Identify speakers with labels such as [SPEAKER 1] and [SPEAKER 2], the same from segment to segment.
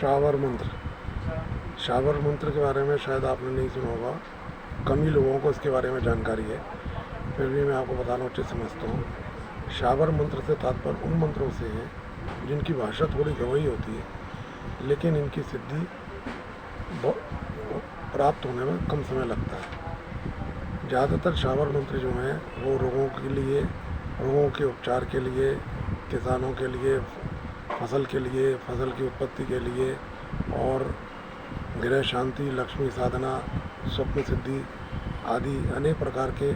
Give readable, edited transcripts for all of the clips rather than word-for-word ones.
[SPEAKER 1] Shower मंत्र। Shower मंत्र के बारे में शायद आपने नहीं सुना होगा, कम ही लोगों को इसके बारे में जानकारी है, फिर भी मैं आपको बताना उचित समझता हूँ। शावर मंत्र से तात्पर्य उन मंत्रों से है जिनकी भाषा थोड़ी गवई होती है, लेकिन इनकी सिद्धि प्राप्त होने में कम समय लगता है। ज़्यादातर शावर मंत्र जो हैं वो रोगों के उपचार के लिए, किसानों के लिए, फसल के लिए, फसल की उत्पत्ति के लिए, और गृह शांति, लक्ष्मी साधना, स्वप्न सिद्धि आदि अनेक प्रकार के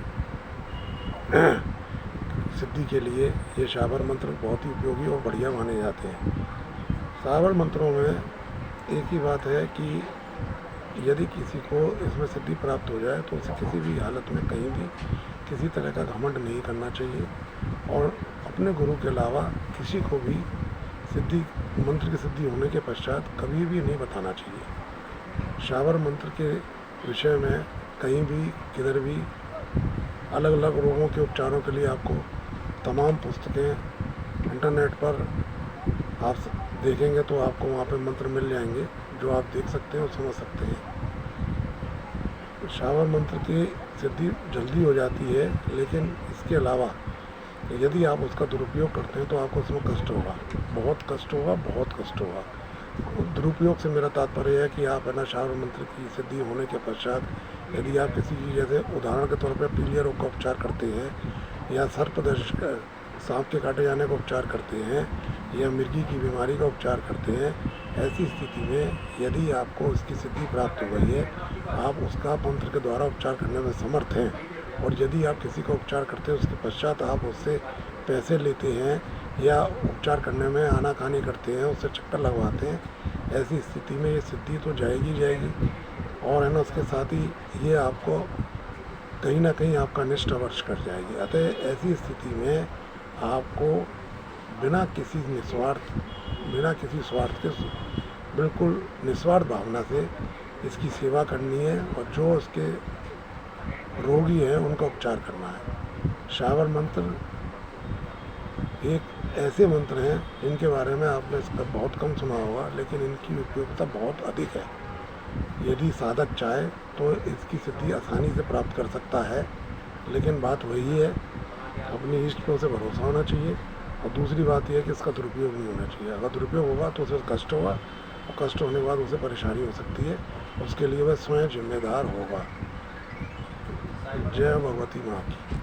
[SPEAKER 1] सिद्धि के लिए ये शावर मंत्र बहुत ही उपयोगी और बढ़िया माने जाते हैं। शावर मंत्रों में एक ही बात है कि यदि किसी को इसमें सिद्धि प्राप्त हो जाए तो उसे किसी भी हालत में कहीं भी किसी तरह का घमंड नहीं करना चाहिए, और अपने गुरु के अलावा किसी को भी मंत्र की सिद्धि होने के पश्चात कभी भी नहीं बताना चाहिए। शावर मंत्र के विषय में कहीं भी किधर भी अलग अलग रोगों के उपचारों के लिए आपको तमाम पुस्तकें इंटरनेट पर आप देखेंगे तो आपको वहाँ पे मंत्र मिल जाएंगे जो आप देख सकते हैं और समझ सकते हैं। शावर मंत्र की सिद्धि जल्दी हो जाती है, लेकिन इसके अलावा यदि आप उसका दुरुपयोग करते हैं तो आपको उसमें कष्ट होगा, बहुत कष्ट होगा, बहुत कष्ट होगा। दुरुपयोग से मेरा तात्पर्य है कि आप है ना शावर मंत्र की सिद्धि होने के पश्चात यदि आप किसी की, जैसे उदाहरण के तौर पर पीलिया रोग का उपचार करते हैं, या सर्पदंश सांप के काटे जाने का उपचार करते हैं, या मिर्गी की बीमारी का उपचार करते हैं, ऐसी स्थिति में यदि आपको इसकी सिद्धि प्राप्त हो गई है, आप उसका मंत्र के द्वारा उपचार करने में समर्थ हैं, और यदि आप किसी का उपचार करते हैं उसके पश्चात आप उससे पैसे लेते हैं या उपचार करने में आनाकानी करते हैं, उससे चक्कर लगवाते हैं, ऐसी स्थिति में ये सिद्धि तो जाएगी जाएगी, और है ना उसके साथ ही ये आपको कहीं ना कहीं आपका अनिष्ट अवश्य कर जाएगी। अतः ऐसी स्थिति में आपको बिना किसी स्वार्थ के बिल्कुल निस्वार्थ भावना से इसकी सेवा करनी है, और जो उसके रोगी हैं उनका उपचार करना है। शावर मंत्र एक ऐसे मंत्र हैं जिनके बारे में आपने इसका बहुत कम सुना होगा, लेकिन इनकी उपयोगिता बहुत अधिक है। यदि साधक चाहे तो इसकी सिद्धि आसानी से प्राप्त कर सकता है, लेकिन बात वही है, अपनी इष्ट पे उसे भरोसा होना चाहिए, और दूसरी बात यह है कि इसका दुरुपयोग नहीं होना चाहिए। अगर दुरुपयोग होगा तो उसे कष्ट होगा, और कष्ट होने के बाद उसे परेशानी हो सकती है, उसके लिए वह स्वयं जिम्मेदार होगा। जय भगवती माँ की।